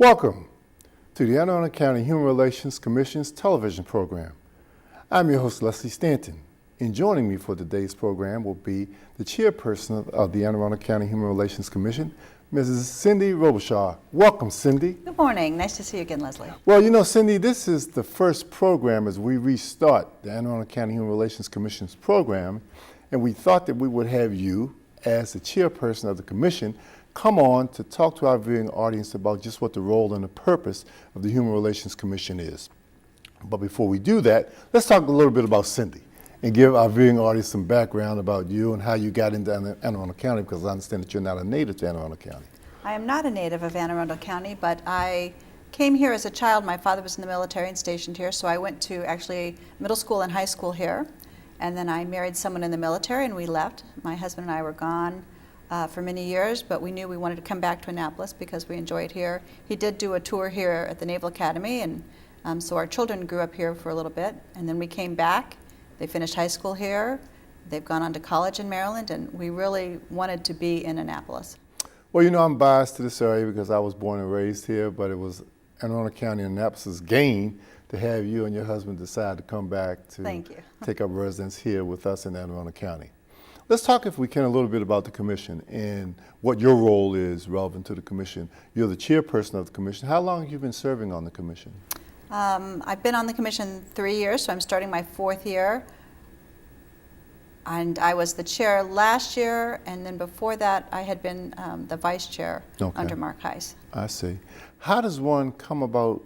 Welcome to the Anne Arundel County Human Relations Commission's television program. I'm your host, Leslie Stanton, and joining me for today's program will be the chairperson of the Anne Arundel County Human Relations Commission, Mrs. Cindy Robichaud. Welcome, Cindy. Good morning. Nice to see you again, Leslie. Well, you know, Cindy, this is the first program as we restart the Anne Arundel County Human Relations Commission's program, and we thought that we would have you, as the chairperson of the commission, come on to talk to our viewing audience about just what the role and the purpose of the Human Relations Commission is. But before we do that, let's talk a little bit about Cindy and give our viewing audience some background about you and how you got into Anne Arundel County, because I understand that you're not a native to Anne Arundel County. I am not a native of Anne Arundel County, but I came here as a child. My father was in the military and stationed here, so I went to actually middle school and high school here. And then I married someone in the military and we left. My husband and I were gone for many years, but we knew we wanted to come back to Annapolis because we enjoy it here. He did do a tour here at the Naval Academy, and so our children grew up here for a little bit, and then we came back. They finished high school here. They've gone on to college in Maryland, and we really wanted to be in Annapolis. Well, you know, I'm biased to this area because I was born and raised here, but it was Anne Arundel County and Annapolis' gain to have you and your husband decide to come back to take up residence here with us in Anne Arundel County. Let's talk, if we can, a little bit about the commission and what your role is relevant to the commission. You're the chairperson of the commission. How long have you been serving on the commission? I've been on the commission 3 years, so I'm starting my 4th year. And I was the chair last year, and then before that, I had been the vice chair under Mark Heiss. I see. How does one come about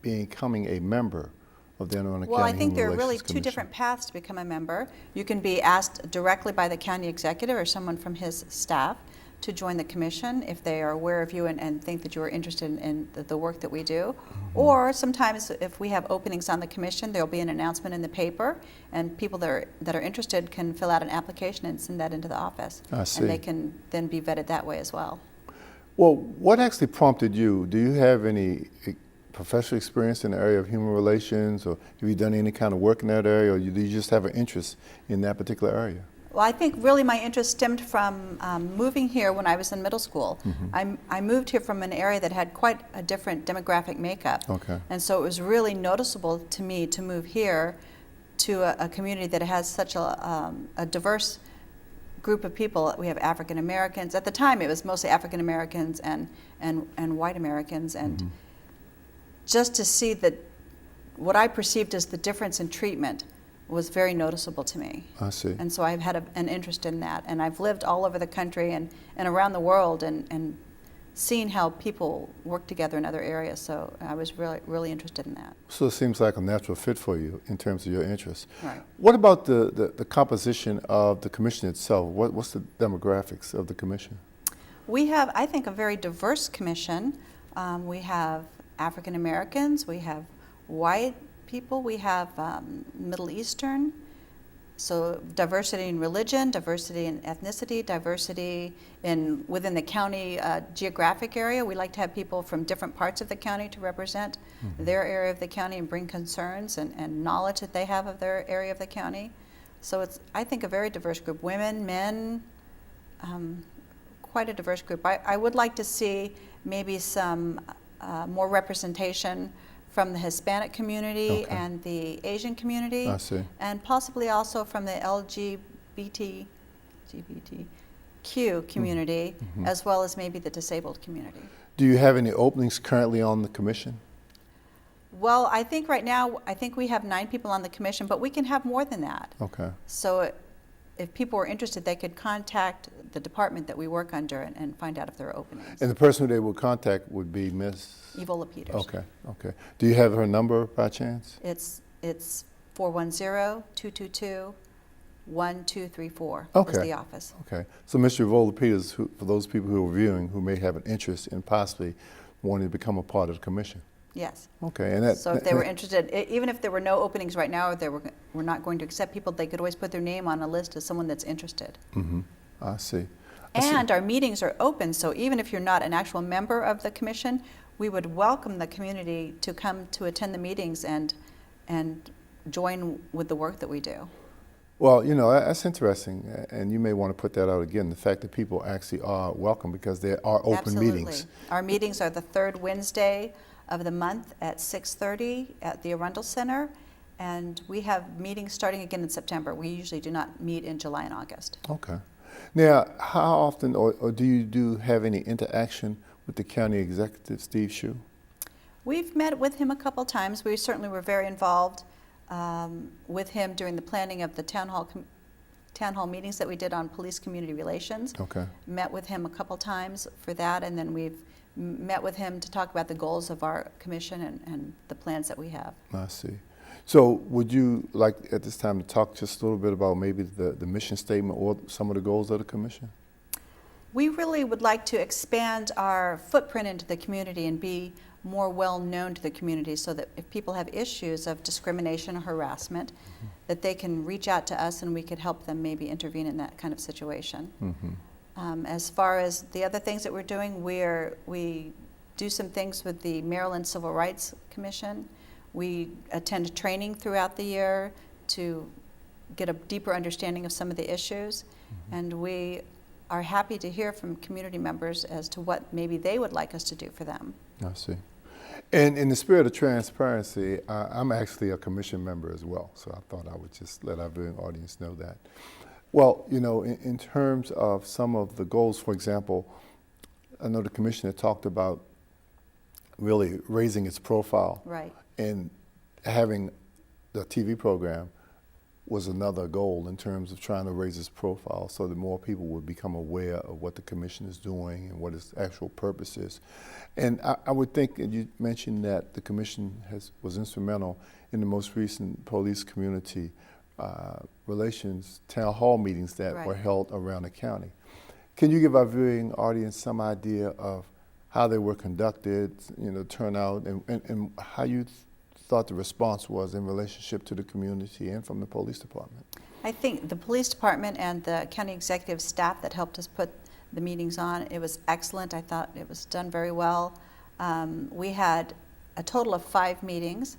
becoming a member of the Anne Arundel County Human Relations Commission? Well, I think there are really two different paths to become a member. You can be asked directly by the county executive or someone from his staff to join the commission if they are aware of you and think that you are interested in the work that we do. Mm-hmm. Or sometimes if we have openings on the commission, there'll be an announcement in the paper, and people that are interested can fill out an application and send that into the office. I see. And they can then be vetted that way as well. Well, what actually prompted you? Do you have any professional experience in the area of human relations, or have you done any kind of work in that area, or do you just have an interest in that particular area? Well, I think really my interest stemmed from moving here when I was in middle school. Mm-hmm. I moved here from an area that had quite a different demographic makeup. Okay. And so it was really noticeable to me to move here to a community that has such a diverse group of people. We have African Americans. At the time, it was mostly African Americans and white Americans. And mm-hmm. just to see that what I perceived as the difference in treatment was very noticeable to me. I see. And so I've had an interest in that. And I've lived all over the country and around the world and seen how people work together in other areas. So I was really interested in that. So it seems like a natural fit for you in terms of your interests. Right. What about the composition of the commission itself? What's the demographics of the commission? We have, I think, a very diverse commission. We have African Americans, we have white people, we have Middle Eastern, so diversity in religion, diversity in ethnicity, diversity within the county geographic area. We like to have people from different parts of the county to represent mm-hmm. their area of the county and bring concerns and knowledge that they have of their area of the county. So it's, I think, a very diverse group. Women, men, quite a diverse group. I would like to see maybe some more representation from the Hispanic community and the Asian community. I see. And possibly also from the LGBTQ community, mm-hmm. as well as maybe the disabled community. Do you have any openings currently on the commission? Well, I think right now, we have 9 people on the commission, but we can have more than that. Okay. So if people were interested, they could contact the department that we work under and find out if there are openings. And the person who they would contact would be Ms.? Evola Peters. Okay. Do you have her number by chance? It's 410-222-1234 is the office. Okay. So Mr. Evola Peters, for those people who are viewing who may have an interest in possibly wanting to become a part of the commission. Yes. Okay. And so if they were interested, even if there were no openings right now, or we're not going to accept people, they could always put their name on a list as someone that's interested. Mm-hmm. I see. Our meetings are open, so even if you're not an actual member of the commission, we would welcome the community to come to attend the meetings and join with the work that we do. Well, that's interesting, and you may want to put that out again, the fact that people actually are welcome because there are open Absolutely. meetings. Our meetings are the third Wednesday of the month at 6:30 at the Arundel Center, and we have meetings starting again in September. We usually do not meet in July and August. Okay. Now, how often, or do you have any interaction with the county executive, Steve Shue? We've met with him a couple times. We certainly were very involved with him during the planning of the town hall meetings that we did on police community relations. Okay. Met with him a couple times for that, and then we've met with him to talk about the goals of our commission and the plans that we have. I see. So would you like at this time to talk just a little bit about maybe the mission statement or some of the goals of the commission? We really would like to expand our footprint into the community and be more well known to the community so that if people have issues of discrimination or harassment, that they can reach out to us and we could help them maybe intervene in that kind of situation. As far as the other things that we're doing, we do some things with the Maryland Civil Rights Commission. We attend training throughout the year to get a deeper understanding of some of the issues, and we are happy to hear from community members as to what maybe they would like us to do for them. I see. And in the spirit of transparency, I'm actually a commission member as well, so I thought I would just let our viewing audience know that. Well, in terms of some of the goals, for example, I know the commissioner talked about really raising its profile. Right. And having the TV program was another goal in terms of trying to raise its profile so that more people would become aware of what the commission is doing and what its actual purpose is. And I would think, and you mentioned that the commission was instrumental in the most recent police community relations town hall meetings that Right. were held around the county. Can you give our viewing audience some idea of how they were conducted, turnout, and how you thought the response was in relationship to the community and from the police department? I think the police department and the county executive staff that helped us put the meetings on, it was excellent. I thought it was done very well. We had a total of 5 meetings.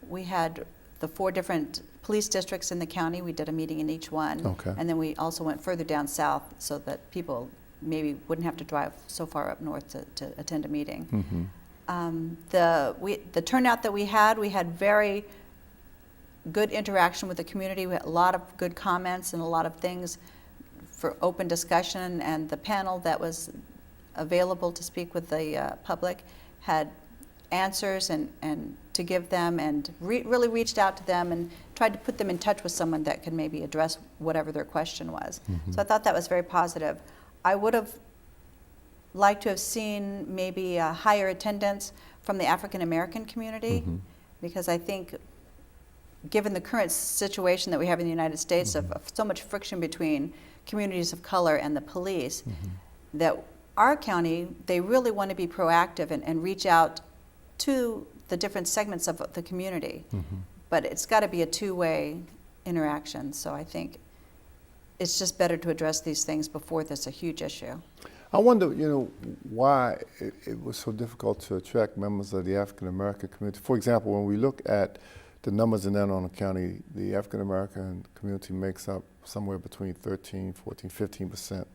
We had the 4 different police districts in the county. We did a meeting in each one. Okay. And then we also went further down south so that people maybe wouldn't have to drive so far up north to attend a meeting. The turnout that we had very good interaction with the community. We had a lot of good comments and a lot of things for open discussion, and the panel that was available to speak with the public had answers and to give them, and really reached out to them and tried to put them in touch with someone that could maybe address whatever their question was. So I thought that was very positive. I would have liked to have seen maybe a higher attendance from the African American community, because I think given the current situation that we have in the United States of so much friction between communities of color and the police, that our county, they really want to be proactive and reach out to the different segments of the community. But it's got to be a two-way interaction. So I think it's just better to address these things before there's a huge issue. I wonder, why it was so difficult to attract members of the African American community. For example, when we look at the numbers in Anne Arundel County, the African American community makes up somewhere between 13, 14, 15%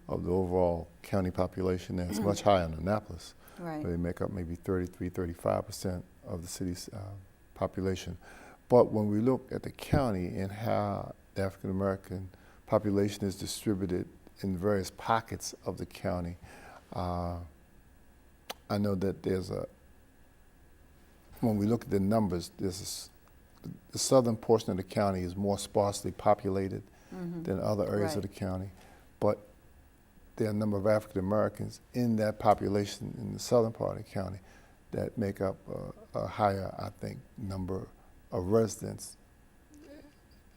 of the overall county population. And it's much higher in Annapolis. Right. They make up maybe 33, 35% of the city's population. But when we look at the county and how the African American population is distributed in various pockets of the county, I know that when we look at the numbers, the southern portion of the county is more sparsely populated than other areas of the county, but there are a number of African Americans in that population in the southern part of the county that make up a higher, I think, number of residents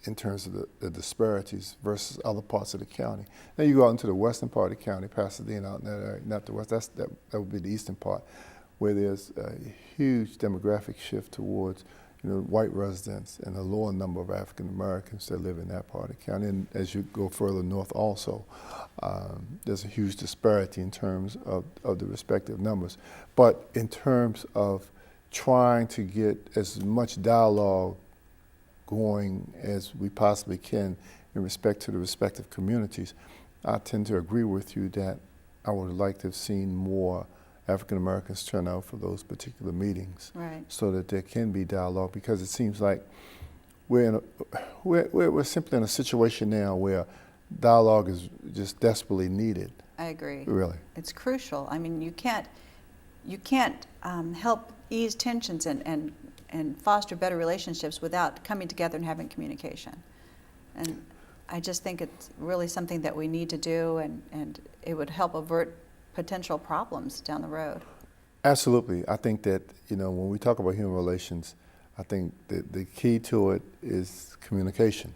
in terms of the disparities versus other parts of the county. Then you go out into the western part of the county, Pasadena, out in that area, not the west, that would be the eastern part, where there's a huge demographic shift towards white residents and a lower number of African Americans that live in that part of the county. And as you go further north also, there's a huge disparity in terms of the respective numbers. But in terms of trying to get as much dialogue going as we possibly can in respect to the respective communities, I tend to agree with you that I would like to have seen more African Americans turn out for those particular meetings, Right. so that there can be dialogue, because it seems like we're simply in a situation now where dialogue is just desperately needed. I agree. Really. It's crucial. I mean, you can't help ease tensions and foster better relationships without coming together and having communication. And I just think it's really something that we need to do, and it would help avert potential problems down the road. Absolutely. I think that, when we talk about human relations, I think that the key to it is communication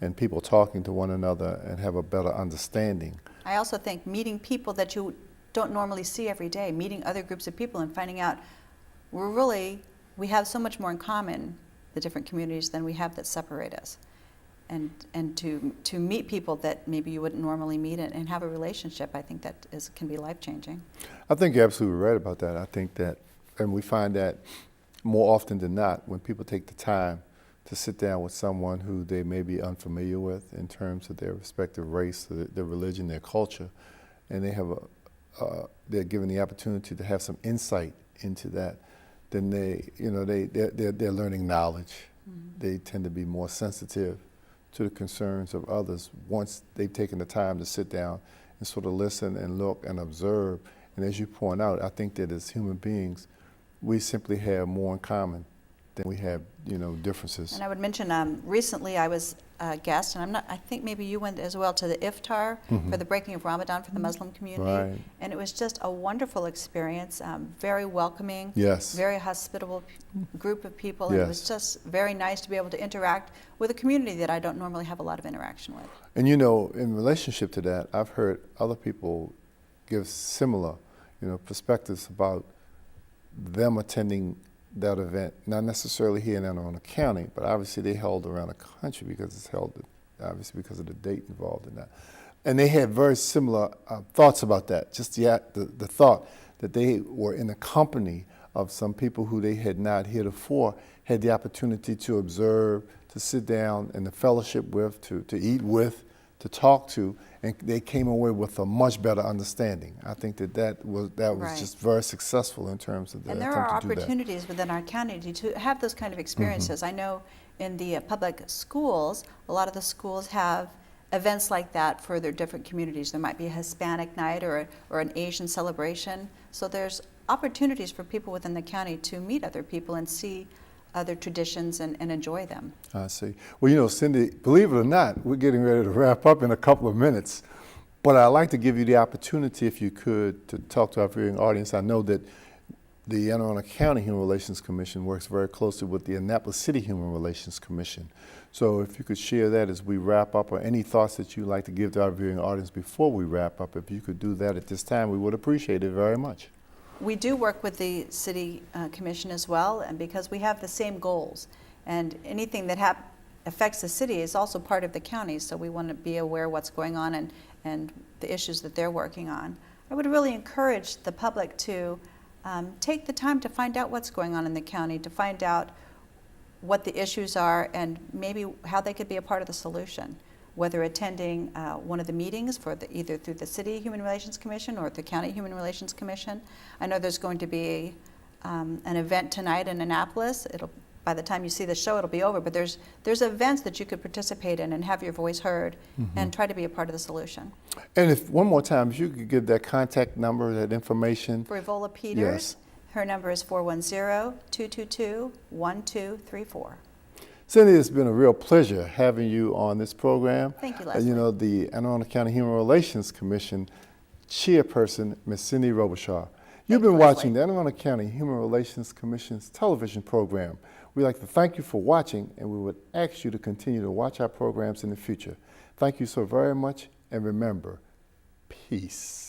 and people talking to one another and have a better understanding. I also think meeting people that you don't normally see every day, meeting other groups of people and finding out we have so much more in common, the different communities, than we have that separate us. And to meet people that maybe you wouldn't normally meet and have a relationship, I think that can be life-changing. I think you're absolutely right about that. I think that, and we find that more often than not, when people take the time to sit down with someone who they may be unfamiliar with in terms of their respective race, their religion, their culture, and they're given the opportunity to have some insight into that, then they're learning knowledge. Mm-hmm. They tend to be more sensitive to the concerns of others once they've taken the time to sit down and sort of listen and look and observe. And as you point out, I think that as human beings, we simply have more in common than we have, differences. And I would mention, recently I was a guest, and I think maybe you went as well, to the iftar Mm-hmm. for the breaking of Ramadan for the Muslim community. Right. And it was just a wonderful experience, very welcoming, Yes. very hospitable group of people. And it was Yes. just very nice to be able to interact with a community that I don't normally have a lot of interaction with. And in relationship to that, I've heard other people give similar, perspectives about them attending that event, not necessarily here in Anne Arundel County, but obviously they held around the country because it's held, obviously because of the date involved in that. And they had very similar thoughts about that, just the thought that they were in the company of some people who they had not heretofore had the opportunity to observe, to sit down in the fellowship with, to eat with, to talk to, and they came away with a much better understanding. I think that was Right. just very successful in terms of the And there attempt are to do that. opportunities within our county to have those kind of experiences. I know in the public schools, a lot of the schools have events like that for their different communities. There might be a Hispanic night or an Asian celebration. So there's opportunities for people within the county to meet other people and see other traditions and enjoy them. I see. Well, Cindy, believe it or not, we're getting ready to wrap up in a couple of minutes. But I'd like to give you the opportunity, if you could, to talk to our viewing audience. I know that the Anne Arundel County Human Relations Commission works very closely with the Annapolis City Human Relations Commission. So if you could share that as we wrap up, or any thoughts that you'd like to give to our viewing audience before we wrap up, if you could do that at this time, we would appreciate it very much. We do work with the City Commission as well, and because we have the same goals. And anything that affects the city is also part of the county, so we want to be aware of what's going on and the issues that they're working on. I would really encourage the public to take the time to find out what's going on in the county, to find out what the issues are and maybe how they could be a part of the solution, whether attending one of the meetings either through the City Human Relations Commission or the County Human Relations Commission. I know there's going to be an event tonight in Annapolis. By the time you see the show, it'll be over, but there's events that you could participate in and have your voice heard and try to be a part of the solution. And one more time, if you could give that contact number, that information. For Evola Peters, Yes. Her number is 410-222-1234. Cindy, it's been a real pleasure having you on this program. Thank you, Leslie. The Anne Arundel County Human Relations Commission Chairperson, Ms. Cindy Robichaud. You've been watching the Anne Arundel County Human Relations Commission's television program. We'd like to thank you for watching, and we would ask you to continue to watch our programs in the future. Thank you so very much, and remember, peace.